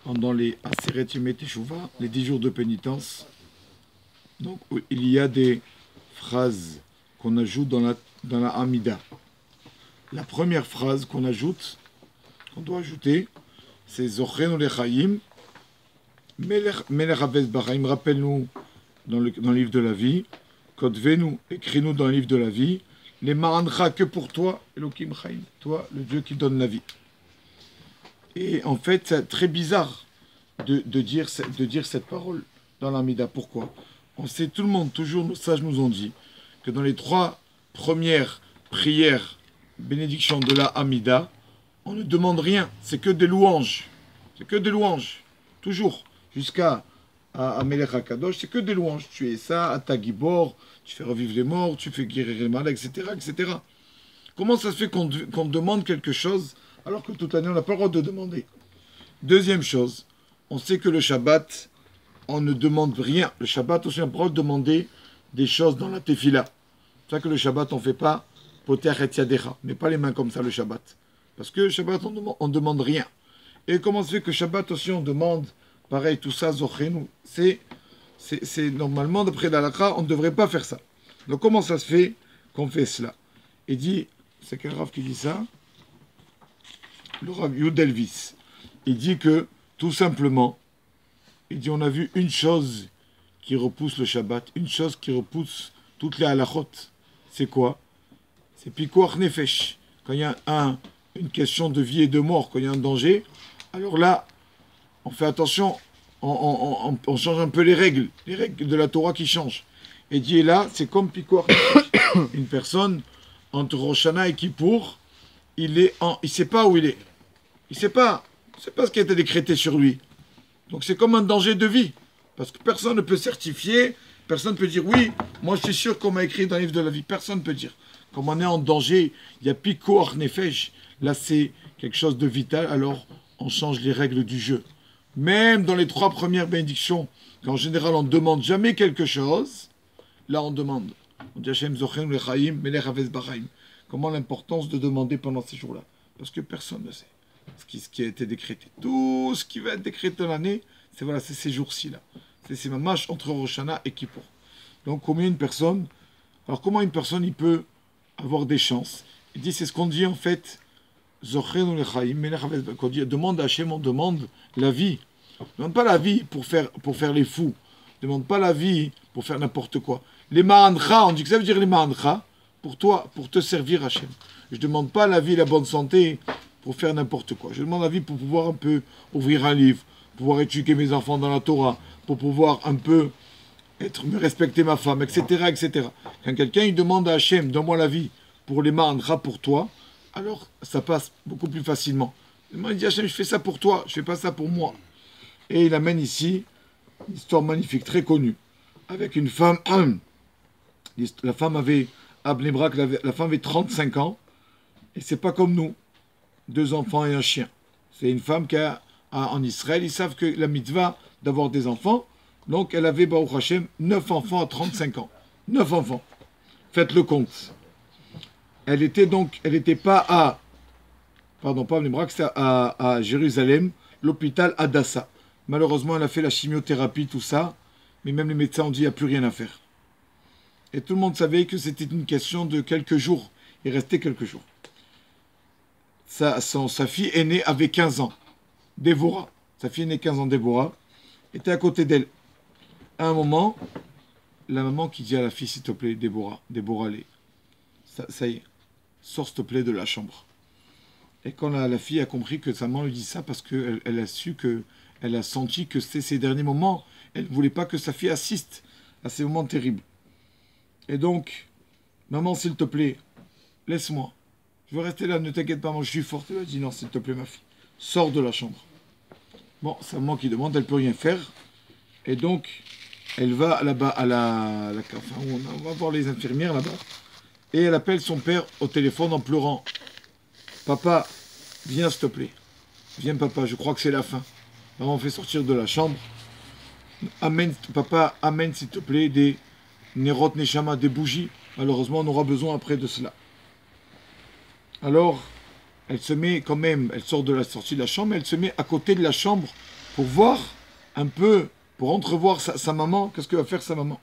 pendant les Aseret Yemei Teshuvah, les 10 jours de pénitence. Donc, il y a des phrases qu'on ajoute dans la Hamida. La première phrase qu'on ajoute, qu'on doit ajouter, c'est Zochenu Lechaim, Melech Havetz Bachaim, rappelle-nous dans le livre de la vie, Kodvenu, écris-nous dans le livre de la vie, les Ma'ancha que pour toi, Elohim Chaim, toi, le Dieu qui donne la vie. Et en fait, c'est très bizarre de dire cette parole dans l'Amida. Pourquoi? On sait, tout le monde, toujours nos sages nous ont dit que dans les 3 premières prières, bénédictions de la Amida, on ne demande rien, c'est que des louanges. C'est que des louanges. Toujours. Jusqu'à Melech HaKadosh, c'est que des louanges. Tu es ça, à ta Gibor, tu fais revivre les morts, tu fais guérir les malades, etc., etc. Comment ça se fait qu'on demande quelque chose alors que toute l'année on n'a pas le droit de demander? Deuxième chose, on sait que le Shabbat, on ne demande rien. Le Shabbat aussi, on a le droit de demander des choses dans la Tefila. C'est pour ça que le Shabbat, on ne fait pas Poter et Yadecha, mais pas les mains comme ça le Shabbat. Parce que le Shabbat, on ne demande rien. Et comment ça se fait que Shabbat aussi, on demande, pareil, tout ça, Zochenu, c'est normalement, d'après la halakha, on ne devrait pas faire ça. Donc comment ça se fait qu'on fait cela? Il dit, c'est quel Rav qui dit ça? Le Rav Yudelvis. Il dit que, tout simplement, il dit, on a vu une chose qui repousse le Shabbat, une chose qui repousse toutes les halachot. C'est quoi? C'est Pikuach Nefesh. Quand il y a une question de vie et de mort, quand il y a un danger, alors là, on fait attention, on change un peu les règles de la Torah qui changent. Et dit là, c'est comme Pikuach Nefesh. Une personne, entre Rosh Hashanah et Kippour, il sait pas où il est. Il sait pas ce qui a été décrété sur lui. Donc c'est comme un danger de vie. Parce que personne ne peut certifier, personne ne peut dire oui, moi je suis sûr qu'on m'a écrit dans le livre de la vie. Personne ne peut dire. Comme on est en danger, il y a Pikuach Nefesh. Là c'est quelque chose de vital, alors on change les règles du jeu. Même dans les 3 premières bénédictions, qu'en général on ne demande jamais quelque chose, là on demande. On dit Hashem Zochenu Lechaim, Melech Havetz Bachaim. Comment l'importance de demander pendant ces jours-là? Parce que personne ne sait ce qui a été décrété. Tout ce qui va être décrété dans l'année, c'est ces jours-ci là. C'est ma marche entre Rosh Hashanah et Kippour. Donc comment une personne il peut avoir des chances? Il dit, c'est ce qu'on dit en fait, Zochenu Lechaim, Melech Havetz Bachaim. Quand on dit demande à Hashem, on demande la vie. On ne demande pas la vie pour faire les fous. On ne demande pas la vie pour faire n'importe quoi. Les Ma'ancha, on dit que ça veut dire les Ma'ancha, pour toi, pour te servir Hashem. Je ne demande pas la vie et la bonne santé pour faire n'importe quoi. Je demande la vie pour pouvoir un peu ouvrir un livre, pouvoir éduquer mes enfants dans la Torah, pour pouvoir un peu me respecter ma femme, etc., etc. Quand quelqu'un il demande à Hashem, donne-moi la vie pour les Ma'ancha pour toi, alors ça passe beaucoup plus facilement. Il dit Hashem, je fais ça pour toi, je fais pas ça pour moi. Et il amène ici une histoire magnifique, très connue, avec une femme. La femme avait, à Bnei Brak, la femme avait 35 ans, et c'est pas comme nous, 2 enfants et un chien. C'est une femme qui en Israël, ils savent que la mitzvah d'avoir des enfants, donc elle avait, Baruch Hashem, 9 enfants à 35 ans. 9 enfants. Faites le compte. Elle était pas pas à Bnei Brak, c'était à Jérusalem, l'hôpital Hadassah. Malheureusement, elle a fait la chimiothérapie, tout ça, mais même les médecins ont dit qu'il n'y a plus rien à faire. Et tout le monde savait que c'était une question de quelques jours. Il restait quelques jours. Sa fille aînée avait 15 ans. Déborah. Sa fille aînée, 15 ans, Déborah, était à côté d'elle. À un moment, la maman qui dit à la fille, s'il te plaît, Déborah, ça y est, sors s'il te plaît de la chambre. Et quand la fille a compris que sa maman lui dit ça, parce qu'elle a su elle a senti que c'était ces derniers moments, elle ne voulait pas que sa fille assiste à ces moments terribles. Et donc, maman, s'il te plaît, laisse-moi. Je veux rester là, ne t'inquiète pas, moi je suis forte. Elle a dit non, s'il te plaît, ma fille, sors de la chambre. Bon, c'est maman qui demande, elle ne peut rien faire. Et donc, elle va là-bas on va voir les infirmières là-bas. Et elle appelle son père au téléphone en pleurant. Papa, viens s'il te plaît. Viens papa, je crois que c'est la fin. Maman fait sortir de la chambre. Papa, amène s'il te plaît des Nerot Neshama, des bougies. Malheureusement, on aura besoin après de cela. Alors, elle se met quand même, elle sort de la sortie de la chambre, elle se met à côté de la chambre pour voir un peu, pour entrevoir sa maman, qu'est-ce que va faire sa maman.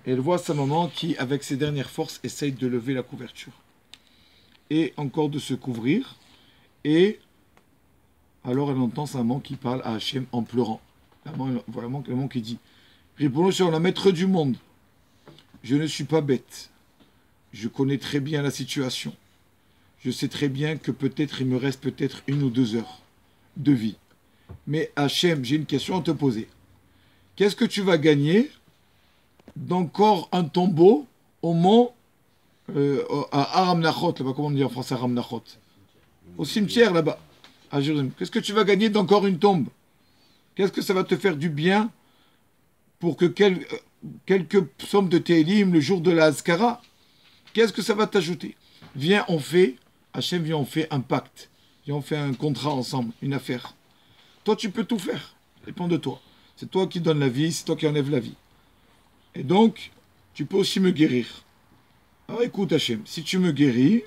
Et elle voit sa maman qui, avec ses dernières forces, essaye de lever la couverture. Et encore de se couvrir. Et alors elle entend sa maman qui parle à Hachem en pleurant. Vraiment, la maman qui dit, Ribono Shel Olam, la maître du monde, je ne suis pas bête. Je connais très bien la situation. Je sais très bien que peut-être il me reste peut-être 1 ou 2 heures de vie. Mais Hachem, j'ai une question à te poser. Qu'est-ce que tu vas gagner d'encore un tombeau au mont à Aram Nachot, là-bas, comment on dit en français Aram Nachot? Au cimetière là-bas, à Jérusalem. Qu'est-ce que tu vas gagner d'encore une tombe? Qu'est-ce que ça va te faire du bien pour que quelques psaumes de Télim le jour de la Azkara? Qu'est-ce que ça va t'ajouter? Viens, on fait, Hachem, viens, on fait un pacte. Viens, on fait un contrat ensemble, une affaire. Toi, tu peux tout faire. Ça dépend de toi. C'est toi qui donnes la vie, c'est toi qui enlèves la vie. Et donc, tu peux aussi me guérir. Alors écoute Hachem, si tu me guéris,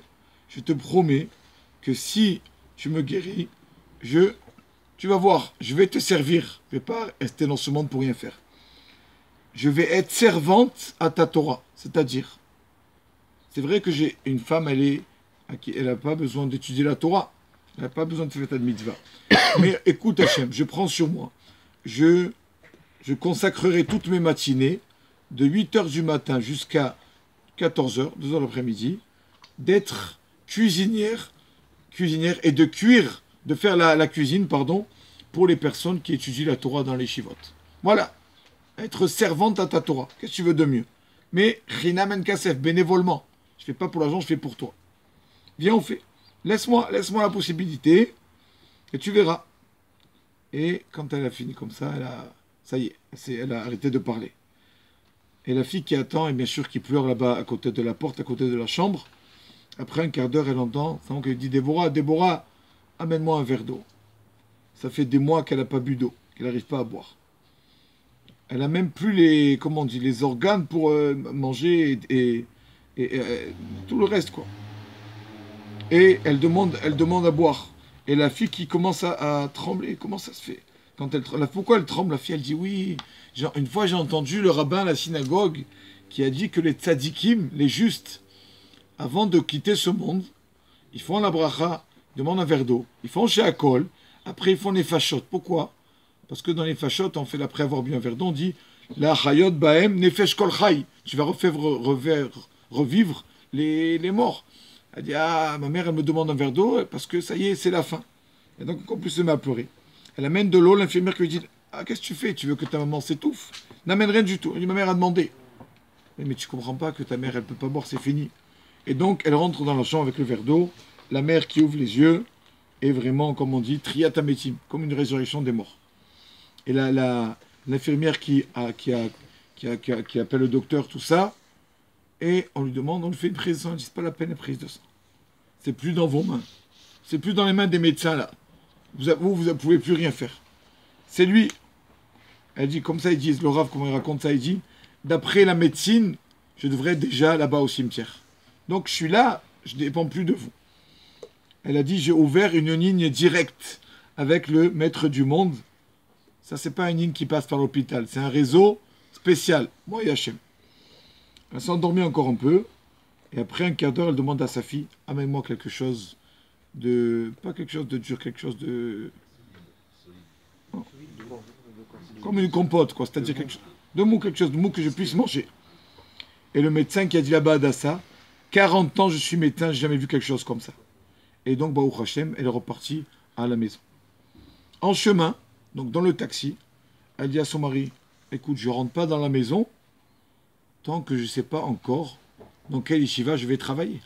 je te promets que si tu me guéris, tu vas voir, je vais te servir. Je ne vais pas rester dans ce monde pour rien faire. Je vais être servante à ta Torah. C'est-à-dire, c'est vrai que j'ai une femme, elle n'a pas besoin d'étudier la Torah. Elle n'a pas besoin de faire ta mitzvah. Mais écoute Hachem, je prends sur moi. Je consacrerai toutes mes matinées, de 8h du matin jusqu'à 14h, 2h l'après-midi, d'être cuisinière et de cuire, de faire la cuisine, pardon, pour les personnes qui étudient la Torah dans les chivotes. Voilà. Être servante à ta Torah. Qu'est-ce que tu veux de mieux? Mais, Rinam en Kasef, bénévolement. Je ne fais pas pour l'argent, je fais pour toi. Viens, on fait. Laisse-moi la possibilité, et tu verras. Et quand elle a fini comme ça, ça y est, elle a arrêté de parler. Et la fille qui attend, et bien sûr qui pleure là-bas à côté de la porte, à côté de la chambre, après un quart d'heure, elle entend, qu'elle dit, Déborah, amène-moi un verre d'eau. Ça fait des mois qu'elle n'a pas bu d'eau, qu'elle n'arrive pas à boire. Elle n'a même plus les organes pour manger et tout le reste, quoi. Et elle demande à boire. Et la fille qui commence à trembler, comment ça se fait? Pourquoi elle tremble? La fille, elle dit oui. Une fois, j'ai entendu le rabbin à la synagogue qui a dit que les tzadikim, les justes, avant de quitter ce monde, ils font la bracha, ils demandent un verre d'eau, ils font chez Akol, après ils font les fachot. Pourquoi? Parce que dans les fachot, on fait après avoir bu un verre d'eau, on dit la chayot baem nefesh kol chay. Tu vas revivre les morts. Elle dit ma mère, elle me demande un verre d'eau parce que ça y est, c'est la fin. Et donc, en plus, elle se met à pleurer. Elle amène de l'eau, l'infirmière qui lui dit qu'est-ce que tu fais? Tu veux que ta maman s'étouffe? N'amène rien du tout. Elle dit ma mère a demandé. Mais tu comprends pas que ta mère, elle peut pas boire, c'est fini. Et donc, elle rentre dans la chambre avec le verre d'eau, la mère qui ouvre les yeux, et vraiment, comme on dit, triatamétim, comme une résurrection des morts. Et l'infirmière qui appelle le docteur, tout ça, et on lui demande, on lui fait une prise de sang, elle dit c'est pas la peine la prise de sang. C'est plus dans vos mains. C'est plus dans les mains des médecins, là. Vous ne pouvez plus rien faire. C'est lui. Elle dit, comme ça, ils disent, le Rav, comment il raconte ça, il dit, d'après la médecine, je devrais être déjà là-bas au cimetière. Donc, je suis là, je ne dépends plus de vous. Elle a dit, j'ai ouvert une ligne directe avec le maître du monde. Ça, c'est pas une ligne qui passe par l'hôpital. C'est un réseau spécial. Moi et Hachem. Elle s'est endormie encore un peu. Et après un quart d'heure, elle demande à sa fille, amène-moi quelque chose pas quelque chose de dur, quelque chose de... Non. Comme une compote, quoi. C'est-à-dire quelque chose de mou que je puisse manger. Et le médecin qui a dit là-bas à Dassa, 40 ans je suis médecin, j'ai jamais vu quelque chose comme ça. Et donc, Baruch Hashem, elle est repartie à la maison. En chemin, donc dans le taxi, elle dit à son mari, écoute, je rentre pas dans la maison tant que je ne sais pas encore dans quel yeshiva je vais travailler.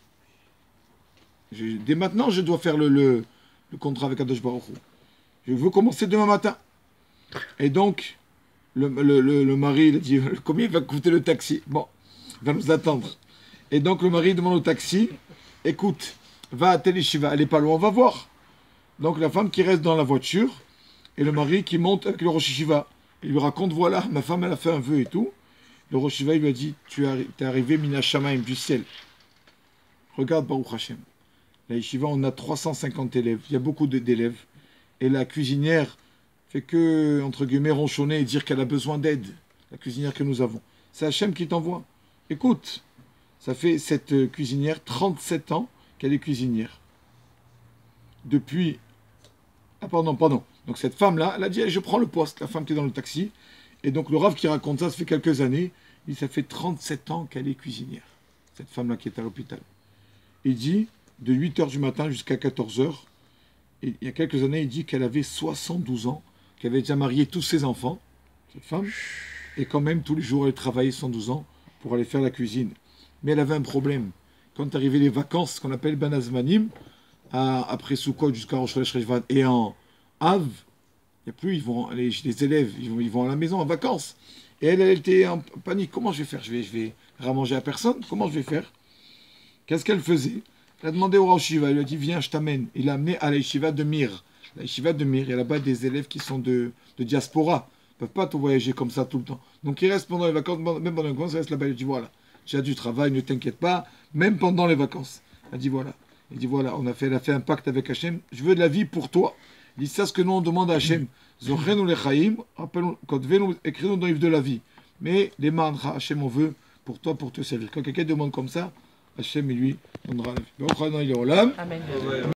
Dès maintenant, je dois faire le contrat avec Kadosh Baruch Hu. Je veux commencer demain matin. Et donc, le mari, il a dit, combien va coûter le taxi? Bon, il va nous attendre. Et donc, le mari demande au taxi, écoute, va à tel yeshiva, elle n'est pas loin, on va voir. Donc, la femme qui reste dans la voiture, et le mari qui monte avec le Rosh Yeshiva. Il lui raconte, voilà, ma femme, elle a fait un vœu et tout. Le Rosh Yeshiva, il lui a dit, tu es arrivé Mina Shamaim, du ciel. Regarde Baruch Hashem. La yeshiva, on a 350 élèves. Il y a beaucoup d'élèves. Et la cuisinière, fait que, entre guillemets, ronchonner et dire qu'elle a besoin d'aide, la cuisinière que nous avons. C'est Hachem qui t'envoie. Écoute, ça fait cette cuisinière 37 ans qu'elle est cuisinière. Depuis... Ah pardon. Donc cette femme-là, elle a dit, je prends le poste, la femme qui est dans le taxi. Et donc le Rav qui raconte ça fait quelques années. Il dit, ça fait 37 ans qu'elle est cuisinière. Cette femme-là qui est à l'hôpital. Il dit, de 8h du matin jusqu'à 14h. Et il y a quelques années, il dit qu'elle avait 72 ans, qu'elle avait déjà marié tous ses enfants, cette femme. Et quand même, tous les jours, elle travaillait 112 ans pour aller faire la cuisine. Mais elle avait un problème. Quand arrivaient les vacances, ce qu'on appelle Ben Azmanim, après Sukkot jusqu'à Rosh Hashanah et en Av, il n'y a plus, les élèves, ils vont à la maison en vacances. Et elle était en panique. Comment je vais faire? Je vais ramanger à personne? Comment je vais faire? Qu'est-ce qu'elle faisait? Elle a demandé au Rosh Yeshiva, il lui a dit, viens, je t'amène. Il l'a amené à la Yeshiva de Mir. La Yeshiva de Mir, il y a là-bas des élèves qui sont de diaspora. Ils ne peuvent pas tout voyager comme ça tout le temps. Donc ils restent pendant les vacances, même pendant les vacances, ils restent là-bas. Il dit, voilà, j'ai du travail, ne t'inquiète pas, même pendant les vacances. Elle dit, voilà. Il dit, voilà, elle a fait un pacte avec Hachem, je veux de la vie pour toi. Il dit, c'est ce que nous on demande à Hachem. Zochenu lechaim, écris-nous dans le livre de la vie. Mais les mancha, Hachem, on veut pour toi, pour te servir. Quand quelqu'un demande comme ça, Hachem, il lui donnera la vie. Amen.